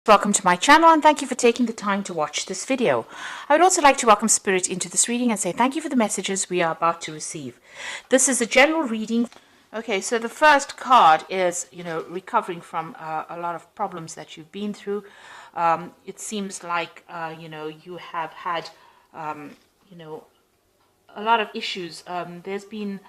Welcome to my channel and thank you for taking the time to watch this video. I would also like to welcome Spirit into this reading and say thank you for the messages we are about to receive. This is a general reading. Okay, so the first card is, recovering from a lot of problems that you've been through. It seems like, you have had, a lot of issues. There's been,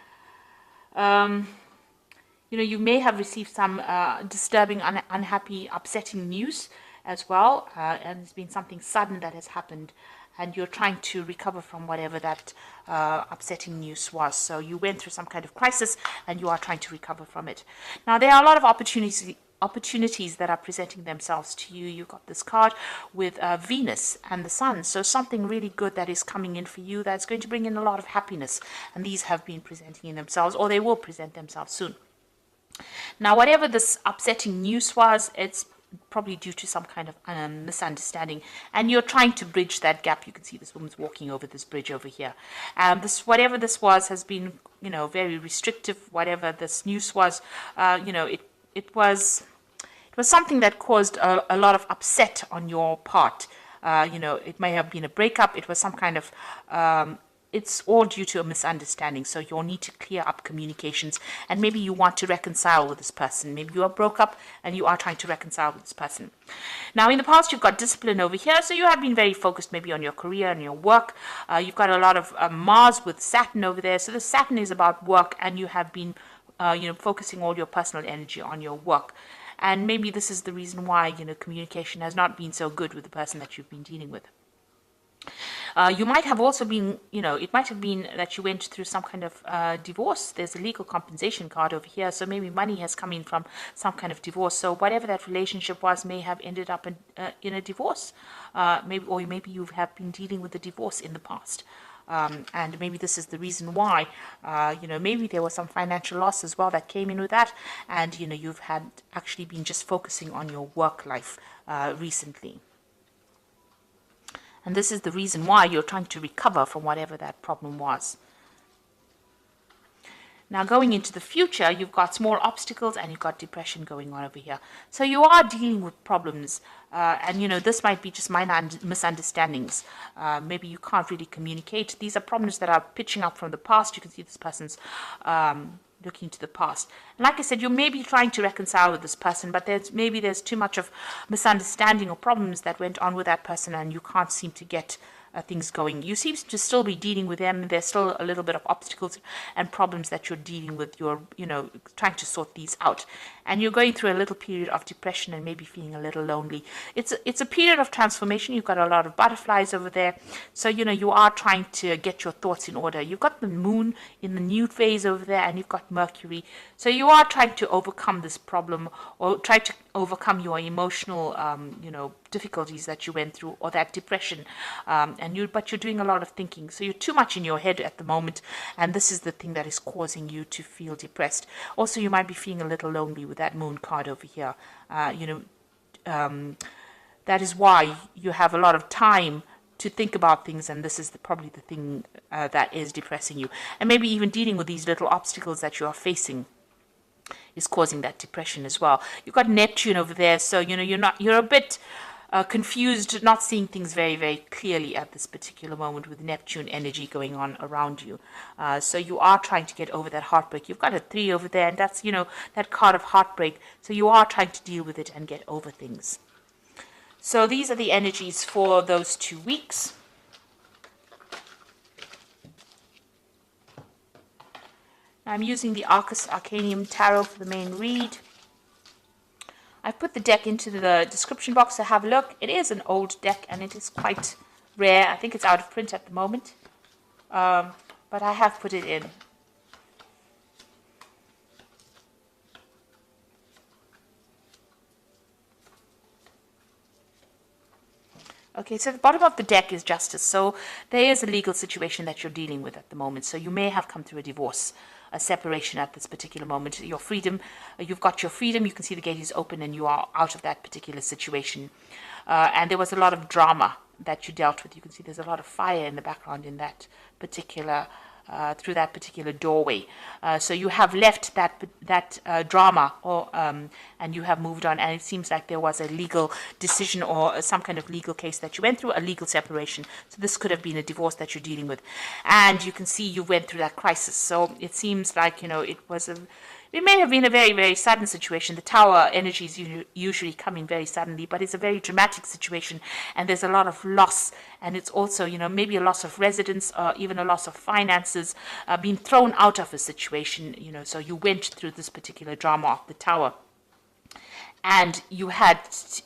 you may have received some disturbing, unhappy, upsetting news as well, and it's been something sudden that has happened, and you're trying to recover from whatever that upsetting news was. So you went through some kind of crisis, and you are trying to recover from it. Now, there are a lot of opportunities that are presenting themselves to you. You've got this card with Venus and the Sun, so something really good that is coming in for you that's going to bring in a lot of happiness, and these have been presenting in themselves, or they will present themselves soon. Now, whatever this upsetting news was, it's probably due to some kind of misunderstanding, and you're trying to bridge that gap. You can see this woman's walking over this bridge over here. Whatever this was has been, very restrictive. Whatever this news was, it was something that caused a lot of upset on your part. It may have been a breakup. It was some kind of it's all due to a misunderstanding. So you'll need to clear up communications, and maybe you want to reconcile with this person. Maybe you are broke up and you are trying to reconcile with this person. Now, in the past, you've got discipline over here. So you have been very focused maybe on your career and your work. You've got a lot of Mars with Saturn over there. So the Saturn is about work, and you have been, focusing all your personal energy on your work. And maybe this is the reason why, communication has not been so good with the person that you've been dealing with. You might have also been, it might have been that you went through some kind of divorce. There's a legal compensation card over here. So maybe money has come in from some kind of divorce. So whatever that relationship was may have ended up in a divorce. Maybe you have been dealing with a divorce in the past. And maybe this is the reason why, maybe there was some financial loss as well that came in with that. And, you've had actually been just focusing on your work life recently. And this is the reason why you're trying to recover from whatever that problem was. Now, going into the future, you've got small obstacles and you've got depression going on over here. So you are dealing with problems. And, this might be just minor misunderstandings. Maybe you can't really communicate. These are problems that are pitching up from the past. You can see this person's looking to the past. And like I said, you may be trying to reconcile with this person, but there's too much of misunderstanding or problems that went on with that person, and you can't seem to get things going. You seem to still be dealing with them. There's still a little bit of obstacles and problems that you're dealing with. You're, trying to sort these out. And you're going through a little period of depression and maybe feeling a little lonely. It's a period of transformation. You've got a lot of butterflies over there. So, you are trying to get your thoughts in order. You've got the moon in the new phase over there, and you've got Mercury. So you are trying to overcome this problem, or try to overcome your emotional, difficulties that you went through, or that depression. But you're doing a lot of thinking. So you're too much in your head at the moment, and this is the thing that is causing you to feel depressed. Also, you might be feeling a little lonely with that moon card over here. That is why you have a lot of time to think about things, and this is probably the thing that is depressing you. And maybe even dealing with these little obstacles that you are facing is causing that depression as well. You've got Neptune over there, so you're a bit confused, not seeing things very, very clearly at this particular moment with Neptune energy going on around you. So you are trying to get over that heartbreak. You've got a 3 over there, and that's, that card of heartbreak. So you are trying to deal with it and get over things. So these are the energies for those 2 weeks. I'm using the Arcus Arcanium Tarot for the main read. I've put the deck into the description box to have a look. It is an old deck, and it is quite rare. I think it's out of print at the moment. But I have put it in. Okay, so the bottom of the deck is Justice. So there is a legal situation that you're dealing with at the moment. So you may have come through a divorce, a separation at this particular moment. Your freedom, you've got your freedom. You can see the gate is open and you are out of that particular situation. And there was a lot of drama that you dealt with. You can see there's a lot of fire in the background in that particular through that particular doorway. So you have left that drama, and you have moved on. And it seems like there was a legal decision or some kind of legal case that you went through, a legal separation. So this could have been a divorce that you're dealing with, and you can see you went through that crisis. So it seems like it may have been a very, very sudden situation. The tower energy is usually coming very suddenly, but it's a very dramatic situation, and there's a lot of loss. And it's also, maybe a loss of residence or even a loss of finances, being thrown out of a situation, so you went through this particular drama of the tower. And you had,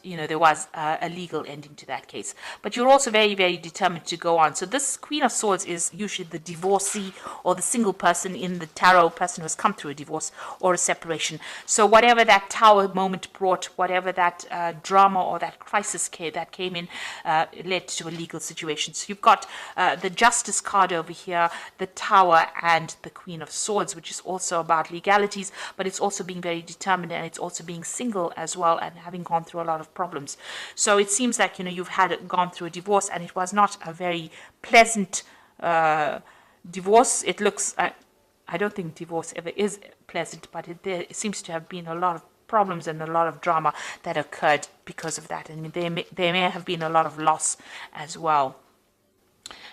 there was a legal ending to that case. But you're also very, very determined to go on. So this Queen of Swords is usually the divorcee or the single person in the tarot, person who has come through a divorce or a separation. So whatever that tower moment brought, whatever that drama or that crisis that came in, led to a legal situation. So you've got the Justice card over here, the Tower, and the Queen of Swords, which is also about legalities, but it's also being very determined, and it's also being single as well, and having gone through a lot of problems. So it seems like you've gone through a divorce, and it was not a very pleasant divorce. It looks I don't think divorce ever is pleasant, but there seems to have been a lot of problems and a lot of drama that occurred because of that, and there may have been a lot of loss as well.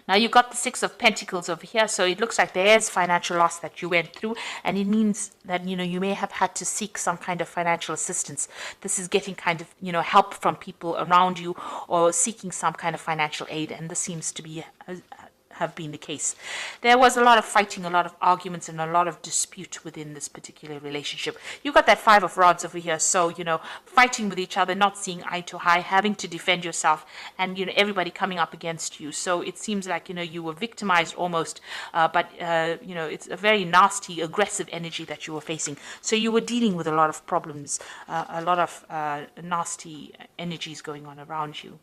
Now you've got the Six of Pentacles over here, so it looks like there's financial loss that you went through, and it means that you may have had to seek some kind of financial assistance. This is getting kind of help from people around you, or seeking some kind of financial aid, and this seems to be have been the case. There was a lot of fighting, a lot of arguments, and a lot of dispute within this particular relationship. You got that Five of Rods over here, so fighting with each other, not seeing eye to eye, having to defend yourself, and everybody coming up against you. So it seems like you were victimized almost, but it's a very nasty, aggressive energy that you were facing. So you were dealing with a lot of problems, a lot of nasty energies going on around you.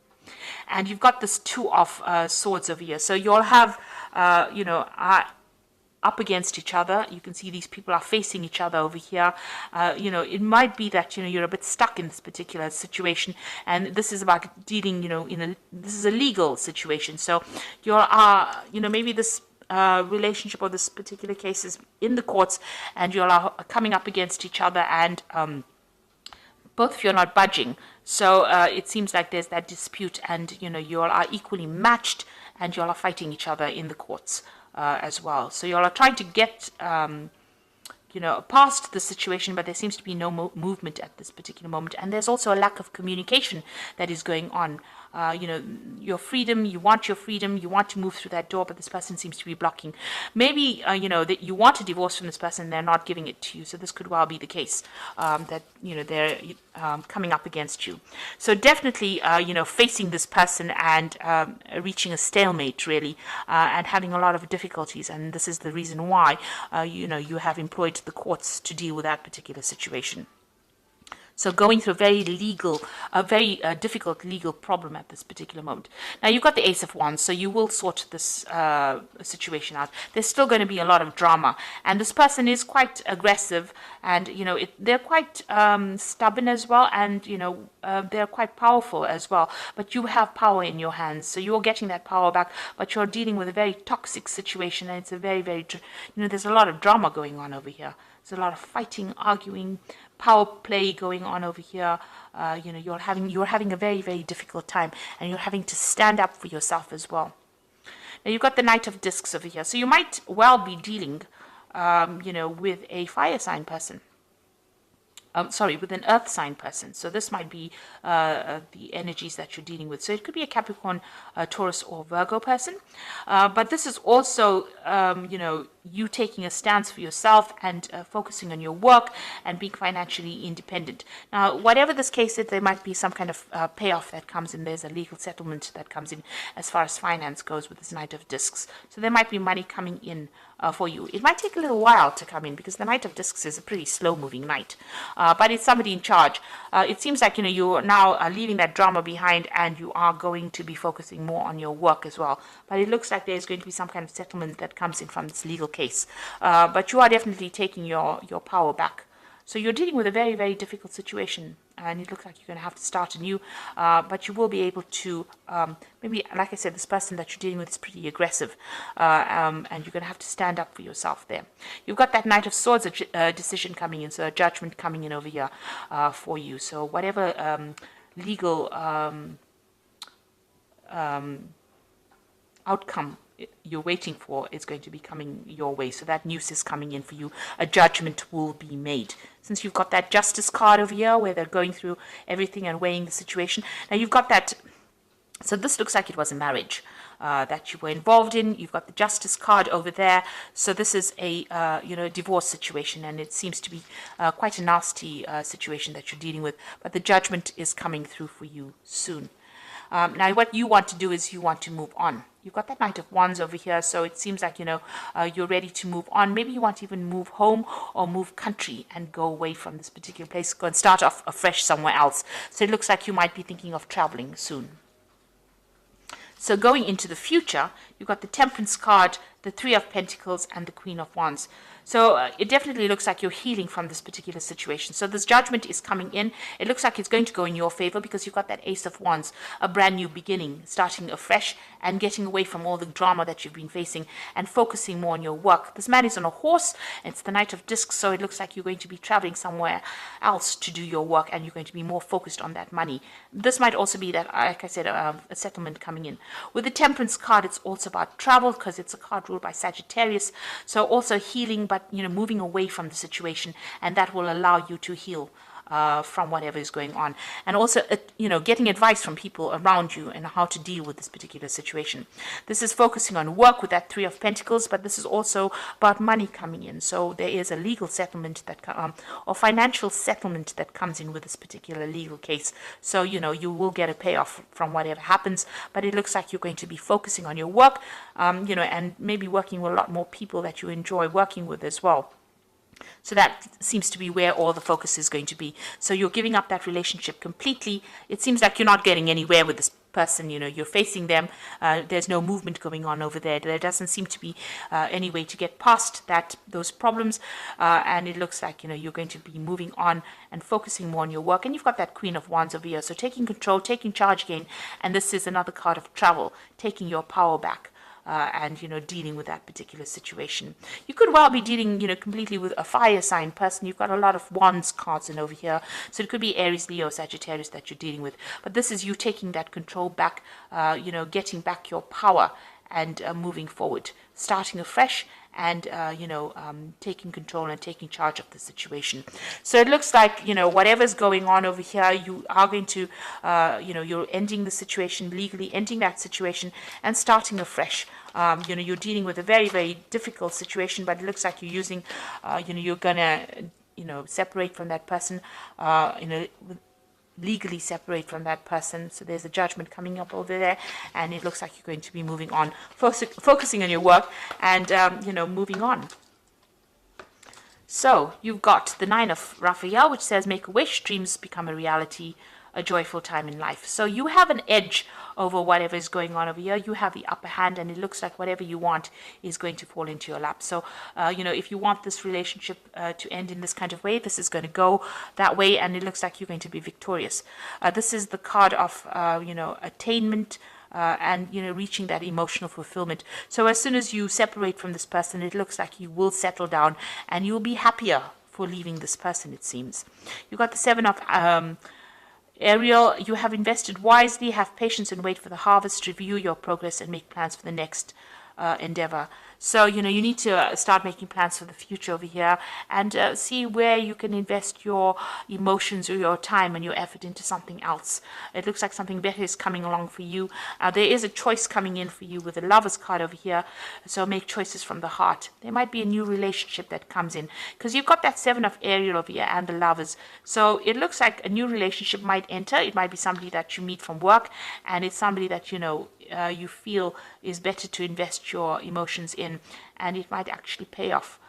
And you've got this Two of Swords over here. So you'll have, up against each other. You can see these people are facing each other over here. It might be that, you're a bit stuck in this particular situation. And this is about dealing, this is a legal situation. So you are, maybe this relationship or this particular case is in the courts, and you are coming up against each other, and both of you are not budging. So it seems like there's that dispute, and you all are equally matched, and you all are fighting each other in the courts as well. So you all are trying to get past the situation, but there seems to be no movement at this particular moment. And there's also a lack of communication that is going on. Your freedom, you want to move through that door, but this person seems to be blocking. Maybe, that you want a divorce from this person, they're not giving it to you. So this could well be the case, that, they're coming up against you. So definitely, facing this person and reaching a stalemate, really, and having a lot of difficulties. And this is the reason why, you have employed the courts to deal with that particular situation. So going through a very difficult legal problem at this particular moment. Now you've got the Ace of Wands, so you will sort this situation out. There's still going to be a lot of drama, and this person is quite aggressive, and they're quite stubborn as well, and they're quite powerful as well. But you have power in your hands, so you're getting that power back. But you're dealing with a very toxic situation, and it's a very, very there's a lot of drama going on over here. There's a lot of fighting, arguing, power play going on over here. You're having a very, very difficult time, and you're having to stand up for yourself as well. Now you've got the Knight of Discs over here, so you might well be dealing, with a fire sign person. With an earth sign person. So this might be the energies that you're dealing with. So it could be a Capricorn, Taurus, or Virgo person. But this is also, you taking a stance for yourself and focusing on your work and being financially independent. Now, whatever this case is, there might be some kind of payoff that comes in. There's a legal settlement that comes in as far as finance goes with this Knight of Discs. So there might be money coming in for you. It might take a little while to come in, because the Knight of Discs is a pretty slow-moving knight. But it's somebody in charge. It seems like, you're now leaving that drama behind, and you are going to be focusing more on your work as well. But it looks like there's going to be some kind of settlement that comes in from this legal case. But you are definitely taking your power back. So you're dealing with a very, very difficult situation and it looks like you're going to have to start anew, but you will be able to, maybe, like I said, this person that you're dealing with is pretty aggressive, and you're going to have to stand up for yourself there. You've got that Knight of Swords decision coming in, so a judgment coming in over here for you. So whatever legal outcome you're waiting for is going to be coming your way. So that news is coming in for you. A judgment will be made. Since you've got that Justice card over here where they're going through everything and weighing the situation. Now you've got that, so this looks like it was a marriage that you were involved in. You've got the Justice card over there. So this is a divorce situation, and it seems to be quite a nasty situation that you're dealing with. But the judgment is coming through for you soon. Now, what you want to do is you want to move on. You've got that Knight of Wands over here, so it seems like, you're ready to move on. Maybe you want to even move home or move country and go away from this particular place, go and start off afresh somewhere else. So it looks like you might be thinking of traveling soon. So going into the future, you've got the Temperance card, the Three of Pentacles, and the Queen of Wands. So it definitely looks like you're healing from this particular situation. So this judgment is coming in. It looks like it's going to go in your favor because you've got that Ace of Wands, a brand new beginning, starting afresh and getting away from all the drama that you've been facing and focusing more on your work. This man is on a horse. It's the Knight of Discs, so it looks like you're going to be traveling somewhere else to do your work, and you're going to be more focused on that money. This might also be that, like I said, a settlement coming in. With the Temperance card, it's also about travel because it's a card ruled by Sagittarius. So also healing, but moving away from the situation, and that will allow you to heal from whatever is going on, and also getting advice from people around you and how to deal with this particular situation. This is focusing on work with that Three of Pentacles, but this is also about money coming in. So there is a legal settlement that or financial settlement that comes in with this particular legal case. So you will get a payoff from whatever happens, but it looks like you're going to be focusing on your work, and maybe working with a lot more people that you enjoy working with as well. So that seems to be where all the focus is going to be. So you're giving up that relationship completely. It seems like you're not getting anywhere with this person. You're facing them. There's no movement going on over there. There doesn't seem to be any way to get past those problems. And it looks like, you're going to be moving on and focusing more on your work. And you've got that Queen of Wands over here. So taking control, taking charge again. And this is another card of travel, taking your power back. And dealing with that particular situation. You could well be dealing completely with a fire sign person. You've got a lot of Wands cards in over here, so it could be Aries, Leo, Sagittarius that you're dealing with, but this is you taking that control back, getting back your power and moving forward, starting afresh, and taking control and taking charge of the situation. So it looks like whatever's going on over here, you are going to you're ending the situation legally, ending that situation and starting afresh. You're dealing with a very, very difficult situation, but it looks like you're using you're gonna separate from that person, legally separate from that person. So there's a judgment coming up over there, and it looks like you're going to be moving on, focusing on your work and moving on. So you've got the Nine of Raphael, which says make a wish, dreams become a reality, a joyful time in life. So you have an edge over whatever is going on over here. You have the upper hand, and it looks like whatever you want is going to fall into your lap. So if you want this relationship to end in this kind of way, this is going to go that way, and it looks like you're going to be victorious. This is the card of attainment, and reaching that emotional fulfillment. So as soon as you separate from this person, it looks like you will settle down and you'll be happier for leaving this person, it seems. You got the Seven of Ariel. You have invested wisely, have patience and wait for the harvest, review your progress and make plans for the next endeavor. So you need to start making plans for the future over here, and see where you can invest your emotions or your time and your effort into something else. It looks like something better is coming along for you. There is a choice coming in for you with the Lovers card over here, so make choices from the heart. There might be a new relationship that comes in, because you've got that Seven of Ariel over here and the Lovers. So it looks like a new relationship might enter. It might be somebody that you meet from work, and it's somebody that you feel is better to invest your emotions in, and it might actually pay off.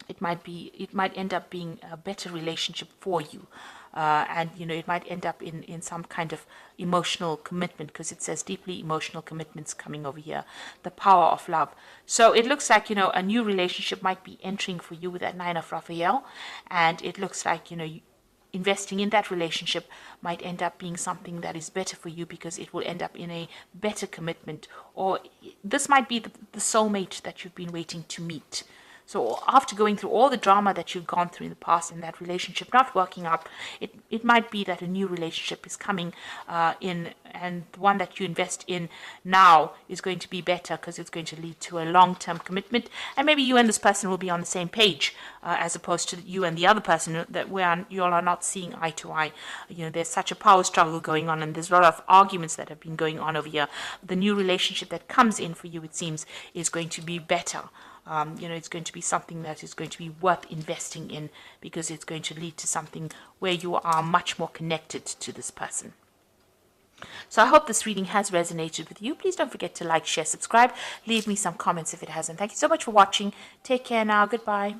It might end up being a better relationship for you, and it might end up in some kind of emotional commitment, because it says deeply emotional commitments coming over here, the power of love. So it looks like a new relationship might be entering for you with that Nine of Raphael, and it looks like investing in that relationship might end up being something that is better for you, because it will end up in a better commitment, or this might be the soulmate that you've been waiting to meet. So after going through all the drama that you've gone through in the past and that relationship not working out, it might be that a new relationship is coming in, and the one that you invest in now is going to be better, because it's going to lead to a long-term commitment, and maybe you and this person will be on the same page, as opposed to you and the other person that where you all are not seeing eye to eye. There's such a power struggle going on, and there's a lot of arguments that have been going on over here. The new relationship that comes in for you, it seems, is going to be better. It's going to be something that is going to be worth investing in, because it's going to lead to something where you are much more connected to this person. So I hope this reading has resonated with you. Please don't forget to like, share, subscribe. Leave me some comments if it hasn't. Thank you so much for watching. Take care now. Goodbye.